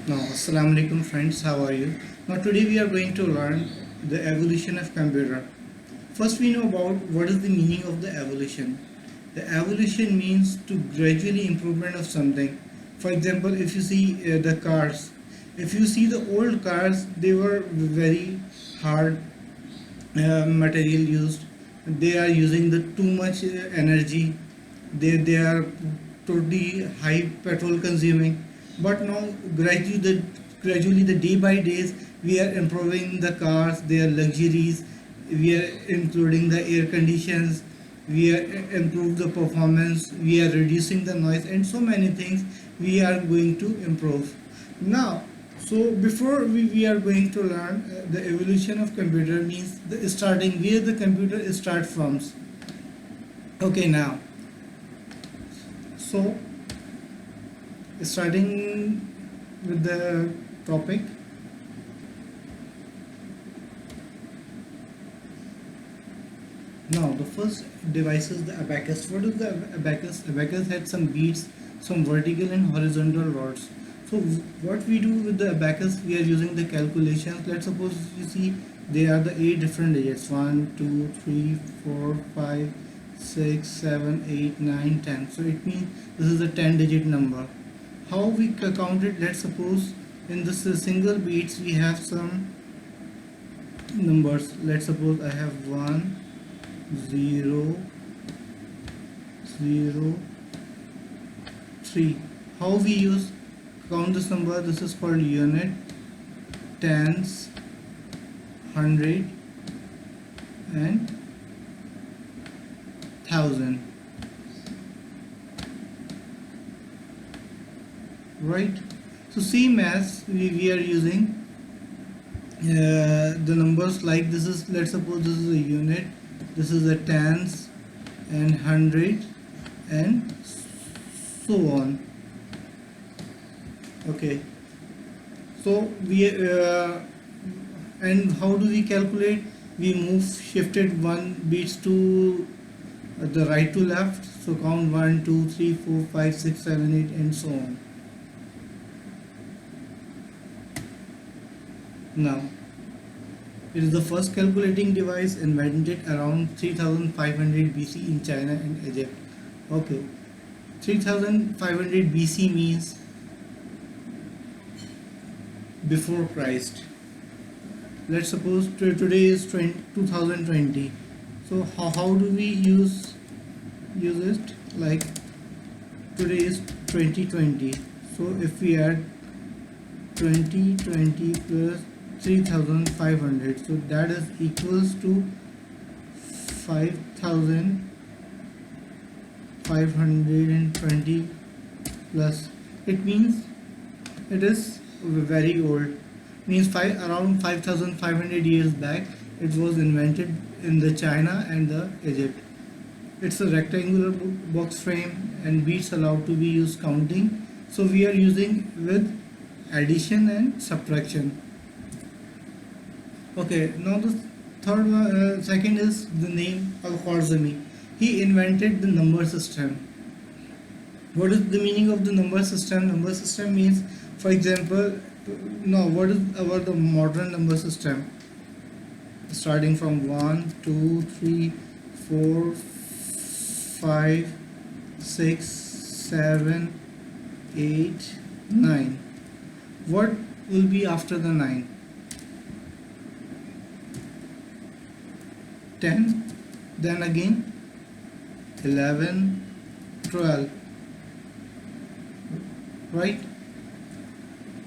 Now, Assalamu alaikum friends, how are you? Now today we are going to learn the evolution of computer. First we know about what is the meaning of the evolution. The evolution means to gradually improvement of something. For example, if you see the cars, if you see the old cars, they were very hard material used. They are using the too much energy. They are totally high petrol consuming. But now gradually the day by days we are improving the cars, their luxuries. We are including the air conditions. We are improve the performance. We are reducing the noise and so many things we are going to improve. Now, so before we are going to learn the evolution of computer means the starting where the computer start from. Okay, now so starting with the topic. Now the first device is the abacus. What is the abacus? Abacus had some beads, some vertical and horizontal rods. So what we do with the abacus, we are using the calculations. Let's suppose you see there are the 8 different digits: 1, 2, 3, 4, 5, 6, 7, 8, 9, 10. So it means this is a 10-digit number. How we count it? Let's suppose in this single beats we have some numbers. Let's suppose I have 1, 0, 0, 3. How we use count this number? This is called unit, tens, hundred and thousand. Right? So same as we are using the numbers like this is, let's suppose this is a unit, this is a tens and hundred and so on. Okay, so we and how do we calculate? We move shifted one beats to the right to left, so count 1, 2, 3, 4, 5, 6, 7, 8 and so on. Now it is the first calculating device invented around 3500 BC in China and Egypt. Okay, 3500 BC means before Christ. Let's suppose today is 2020. So how do we use it? Like today is 2020. So if we add 2020 plus 3500, so that is equals to 5520 plus. It means it is very old. Means around 5500 years back it was invented in the China and the Egypt. It's a rectangular box frame and beats allowed to be used counting. So we are using with addition and subtraction. Okay, now the second is the name Al-Khwarizmi. He invented the number system. What is the meaning of the number system? Number system means, for example, now what is the modern number system? Starting from 1, 2, 3, 4, 5, 6, 7, 8, 9. What will be after the 9? 10, then again 11, 12, right?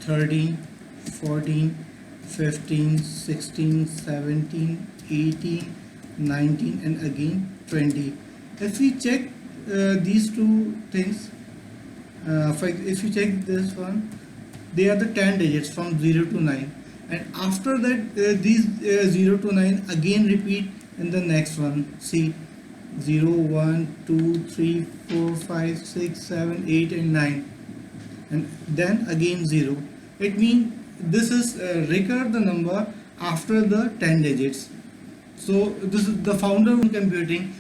13, 14, 15, 16, 17, 18, 19 and again 20. If we check these two things, if you check this one, they are the 10 digits from 0 to 9, and after that these 0 to 9 again repeat in the next one. See, 0, 1, 2, 3, 4, 5, 6, 7, 8 and 9, and then again 0. It means this is recur the number after the 10 digits. So this is the founder of computing.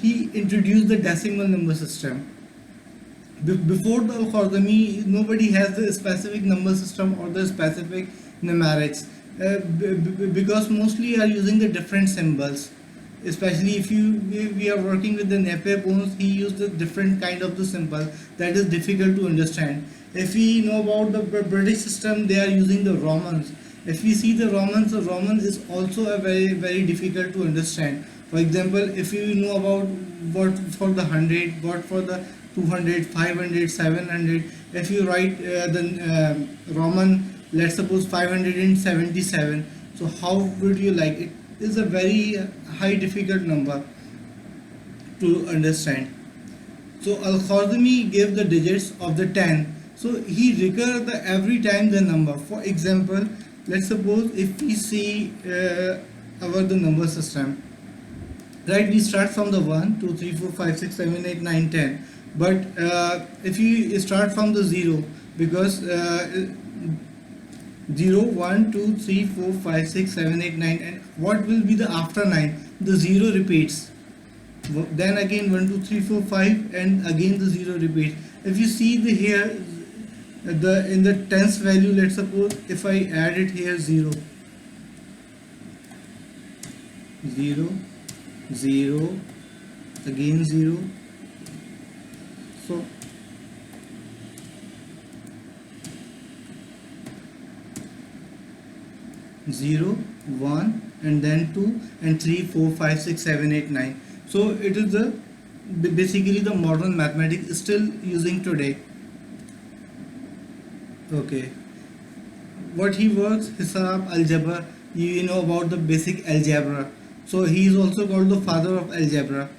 He introduced the decimal number system. Before the Al-Khwarizmi, nobody has the specific number system or the specific numerics, because mostly are using the different symbols. Especially if we are working with the Napier bones, he used a different kind of the symbol that is difficult to understand. If we know about the British system, they are using the Romans. If we see the Roman is also a very difficult to understand. For example, if you know about what for the 100, what for the 200, 500, 700, if you write the Roman, let's suppose 577, so how would you like it? Is a very high difficult number to understand. So Al-Khwarizmi gave the digits of the 10. So he recur the every time the number. For example, let's suppose if we see our the number system, right? We start from the 1, 2, 3, 4, 5, 6, 7, 8, 9, 10. But if you start from the 0, because 0, 1, 2, 3, 4, 5, 6, 7, 8, 9, and what will be the after 9? The 0 repeats. Then again 1, 2, 3, 4, 5, and again the 0 repeats. If you see the here, the in the tens value, let's suppose if I add it here 0, 0, 0, again 0. So 0, 1, and then 2, and 3, 4, 5, 6, 7, 8, 9. So it is the basically the modern mathematics is still using today. Okay, what he works, Hisab, algebra, you know about the basic algebra. So he is also called the father of algebra,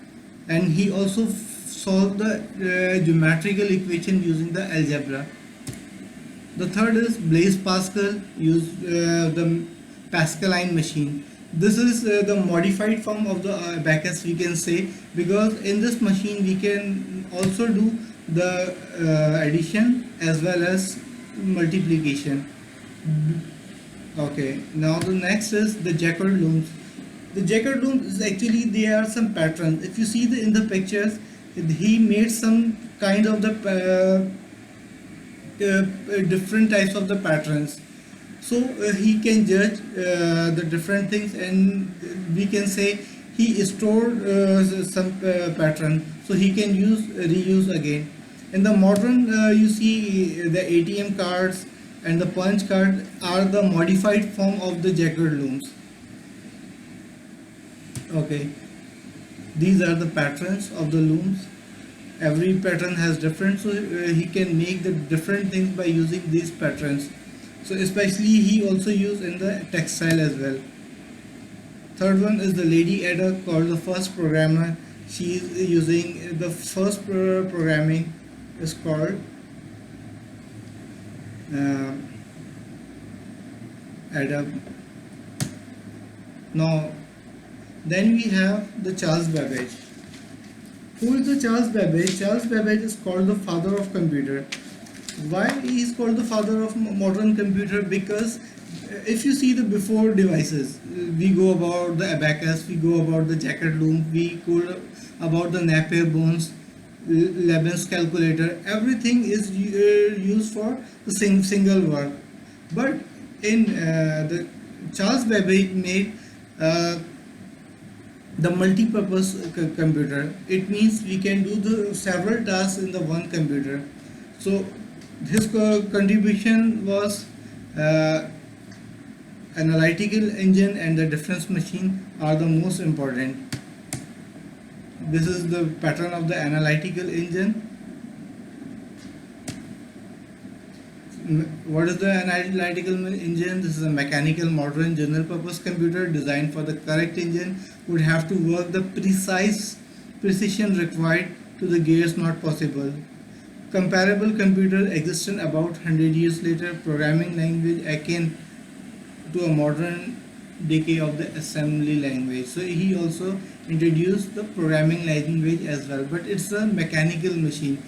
and he also solved the geometrical equation using the algebra. The third is Blaise Pascal used the Pascaline machine. This is the modified form of the abacus, we can say, because in this machine we can also do the addition as well as multiplication. Okay, now the next is the Jacquard looms. The Jacquard looms is actually there are some patterns. If you see in the pictures, he made some kind of the different types of the patterns. So he can judge the different things, and we can say he stored some pattern, so he can use reuse again. In the modern, you see the ATM cards and the punch card are the modified form of the Jacquard looms. Okay, these are the patterns of the looms. Every pattern has different, so he can make the different things by using these patterns. So especially he also used in the textile as well. Third one is the Lady Ada, called the first programmer. She is using the first programming is called uh, Ada. Now then we have the Charles Babbage. Who is the Charles Babbage? Charles Babbage is called the father of computer. Why he is called the father of modern computer? Because if you see the before devices, we go about the abacus, we go about the Jacquard loom, we go about the Napier bones, Leibniz calculator. Everything is used for the single work. But in the Charles Babbage made the multi-purpose computer. It means we can do the several tasks in the one computer. So his contribution was analytical engine and the difference machine are the most important. This is the pattern of the analytical engine. What is the analytical engine? This is a mechanical modern general purpose computer designed for the correct engine would have to work the precise precision required to the gears not possible. Comparable computer existed about 100 years later, programming language akin to a modern decay of the assembly language. So he also introduced the programming language as well, but it's a mechanical machine,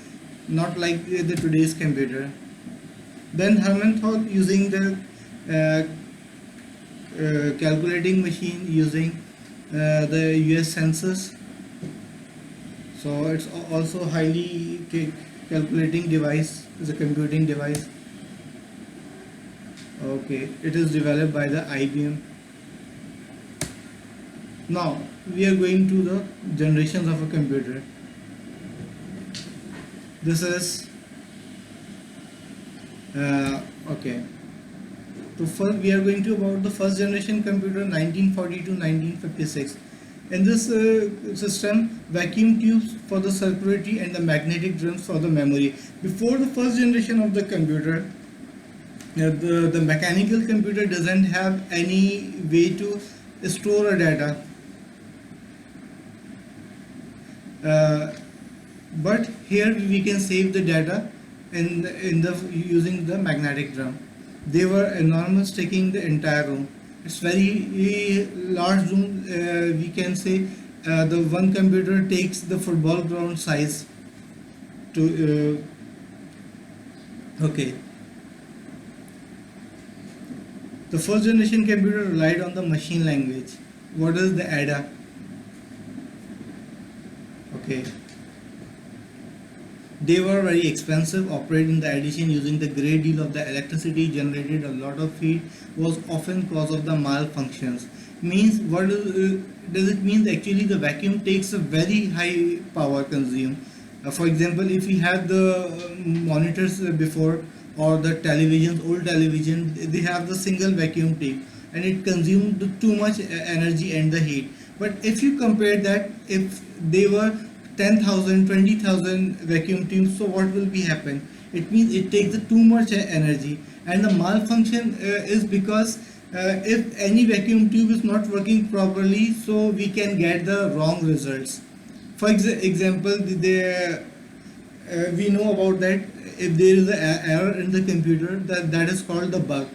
not like the today's computer. Then Hermann using the calculating machine using the US census. So it's also highly calculating device, is a computing device. Okay, it is developed by the IBM. Now we are going to the generations of a computer. This is okay. So first we are going to about the first generation computer 1940 to 1956. In this system, vacuum tubes for the circuitry and the magnetic drums for the memory. Before the first generation of the computer, the mechanical computer doesn't have any way to store a data. Uh, but here we can save the data in the using the magnetic drum. They were enormous, taking the entire room. It's very large room. We can say the one computer takes the football ground size. To okay, the first generation computer relied on the machine language. What is the ADA? Okay. They were very expensive, operate in the addition using the great deal of the electricity generated, a lot of heat was often cause of the malfunctions. Means what does it mean? Actually the vacuum takes a very high power consume. For example, if we have the monitors before, or the televisions, old television, they have the single vacuum tube and it consumed too much energy and the heat. But if you compare that, if they were 10,000, 20,000 vacuum tubes, so what will be happen? It means it takes too much energy, and the malfunction is because if any vacuum tube is not working properly, so we can get the wrong results. For example, we know about that if there is an error in the computer, that is called the bug.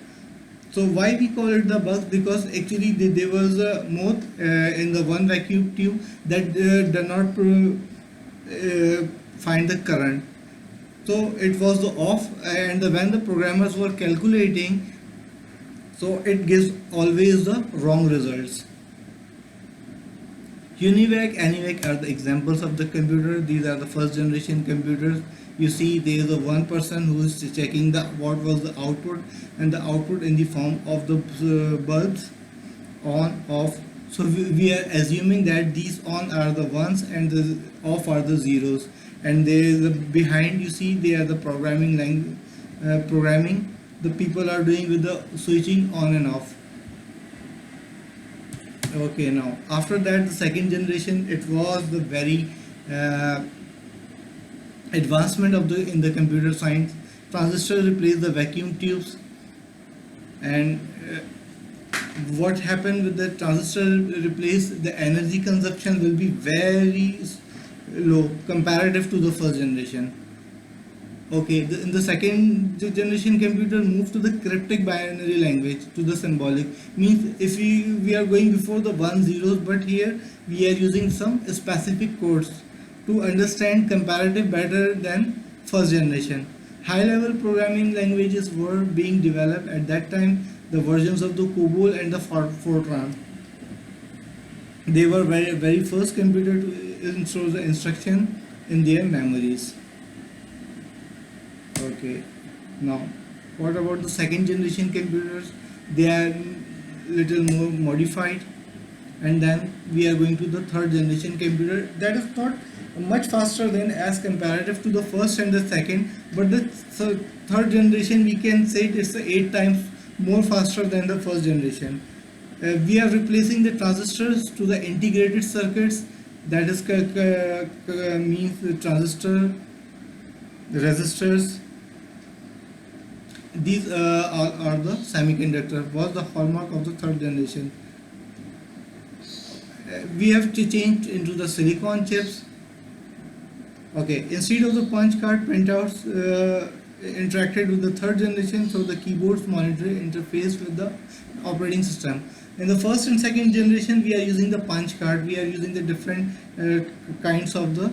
So why we call it the bug? Because actually there was a moth in the one vacuum tube that did not find the current. So it was the off, and when the programmers were calculating, so it gives always the wrong results. UNIVAC, ANIVAC are the examples of the computer. These are the first generation computers. You see there is a one person who is checking the what was the output, and the output in the form of the bulbs on, off. So we are assuming that these on are the ones and the off are the zeros, and there is a behind, you see they are the programming language, programming the people are doing with the switching on and off. Okay, now after that the second generation, it was the very uh, advancement of the in the computer science. Transistors replaced the vacuum tubes, and what happened with the transistor replace, the energy consumption will be very low comparative to the first generation. Okay, in the second generation computer moved to the cryptic binary language, to the symbolic. Means if we are going before the one zeros, but here we are using some specific codes to understand comparative better than first generation. High level programming languages were being developed at that time, the versions of the COBOL and the Fortran. They were very first computer to install the instruction in their memories. Okay, now what about the second generation computers? They are little more modified, and then we are going to the third generation computer that is not much faster than as comparative to the first and the second, but the third generation we can say it's 8 times more faster than the first generation. We are replacing the transistors to the integrated circuits, that is means the transistor, the resistors. These are the semiconductor, was the hallmark of the third generation. We have to change into the silicon chips. Okay, instead of the punch card printouts interacted with the third generation through the keyboard's monitor interface with the operating system. In the first and second generation, we are using the punch card. We are using the different kinds of the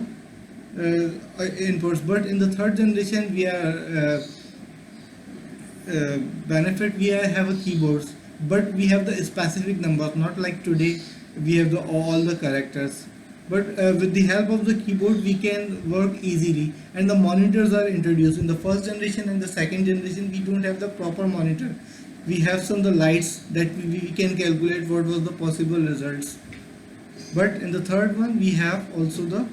inputs. But in the third generation, we are benefit. We have a keyboards, but we have the specific numbers. Not like today, we have the all the characters. but with the help of the keyboard we can work easily, and the monitors are introduced in the first generation. And the second generation we don't have the proper monitor, we have some the lights that we can calculate what was the possible results. But in the third one we have also the,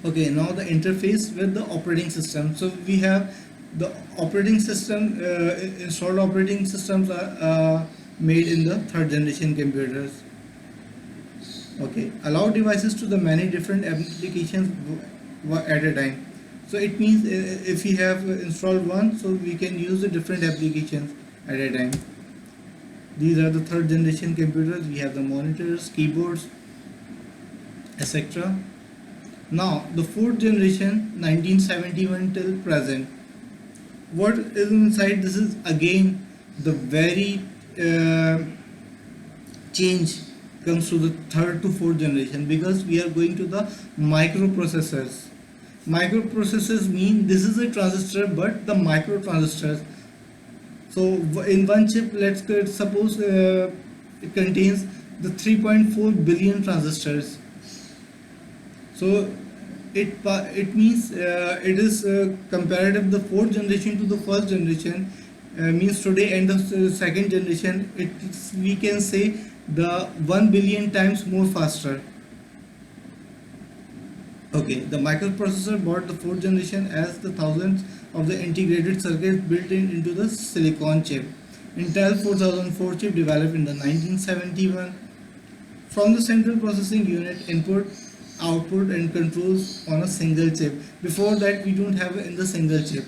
okay, now the interface with the operating system. So we have the operating system, installed operating systems are made in the third generation computers. Okay, allow devices to the many different applications at a time. So it means if we have installed one, so we can use the different applications at a time. These are the third generation computers. We have the monitors, keyboards, etc. Now the fourth generation, 1971 till present. What is inside? This is again the very change comes to the third to fourth generation, because we are going to the microprocessors. Microprocessors mean this is a transistor, but the micro transistors. So in one chip, let's suppose it contains the 3.4 billion transistors. So it means it is comparative the fourth generation to the first generation, means today and the second generation, we can say the 1 billion times more faster. Okay, the microprocessor brought the fourth generation as the thousands of the integrated circuits built into the silicon chip. Intel 4004 chip developed in the 1971 from the central processing unit, input, output and controls on a single chip. Before that we don't have it in the single chip.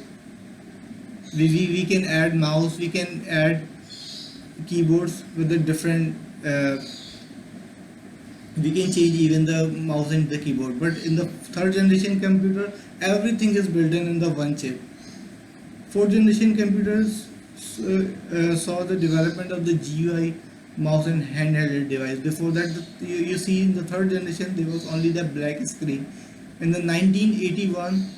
We can add mouse, we can add keyboards with the different we can change even the mouse and the keyboard. But in the third generation computer, everything is built in the one chip. Fourth generation computers saw the development of the GUI, mouse and handheld device. Before that, you see in the third generation there was only the black screen. In the 1981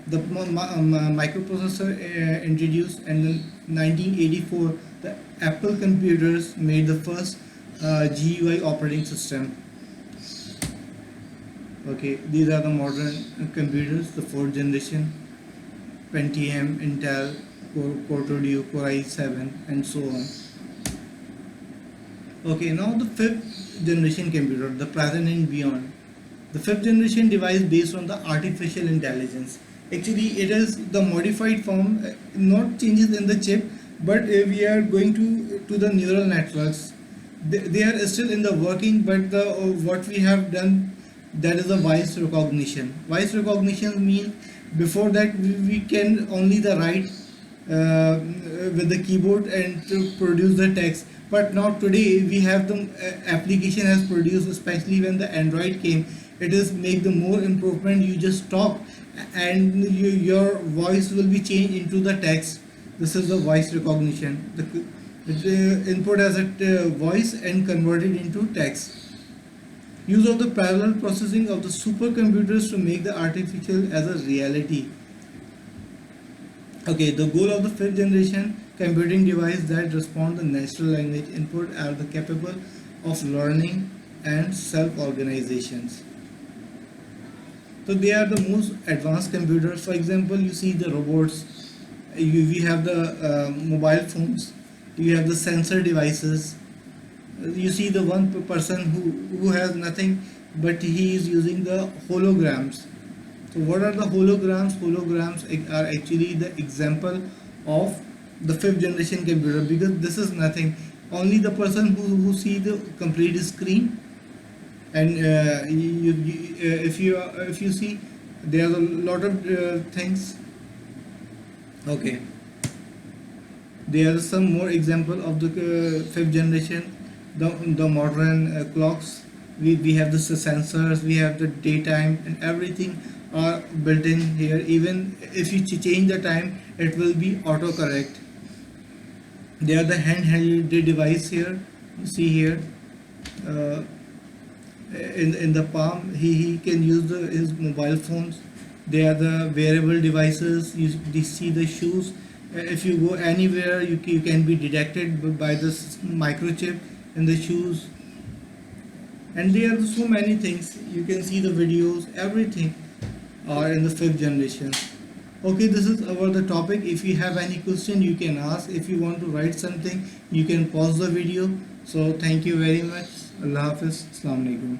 the microprocessor introduced, and in 1984 the Apple computers made the first GUI operating system. Okay, these are the modern computers, the fourth generation, Pentium, Intel, Core Duo, Core i7 and so on. Okay, now the fifth generation computer, the present and beyond. The fifth generation device based on the artificial intelligence. Actually, it is the modified form, not changes in the chip, but we are going to the neural networks. They are still in the working, but what we have done, that is a voice recognition. Voice recognition means before that we can only the write with the keyboard and to produce the text. But now today we have the application has produced, especially when the Android came. It is make the more improvement. You just talk and your voice will be changed into the text. This is the voice recognition. The input as a voice and converted into text. Use of the parallel processing of the supercomputers to make the artificial as a reality. Okay, the goal of the fifth generation computing device that respond to natural language input are the capable of learning and self-organizations. So they are the most advanced computers. For example, you see the robots, we have the mobile phones, you have the sensor devices. You see the one person who has nothing, but he is using the holograms. So what are the holograms? Holograms are actually the example of the fifth generation computer, because this is nothing. Only the person who see the complete screen, and if you see, there are a lot of things. Okay, there are some more example of the fifth generation. The modern clocks, we have the sensors, we have the daytime, and everything are built in here. Even if you change the time, it will be autocorrect. They are the handheld device here. You see here, in the palm, he can use his mobile phones. They are the wearable devices. You see the shoes. If you go anywhere, you can be detected by this microchip in the shoes. And there are so many things. You can see the videos, everything are in the fifth generation. Okay, this is about the topic. If you have any question, you can ask. If you want to write something, you can pause the video. So thank you very much. Allah Hafiz. Assalamu alaikum.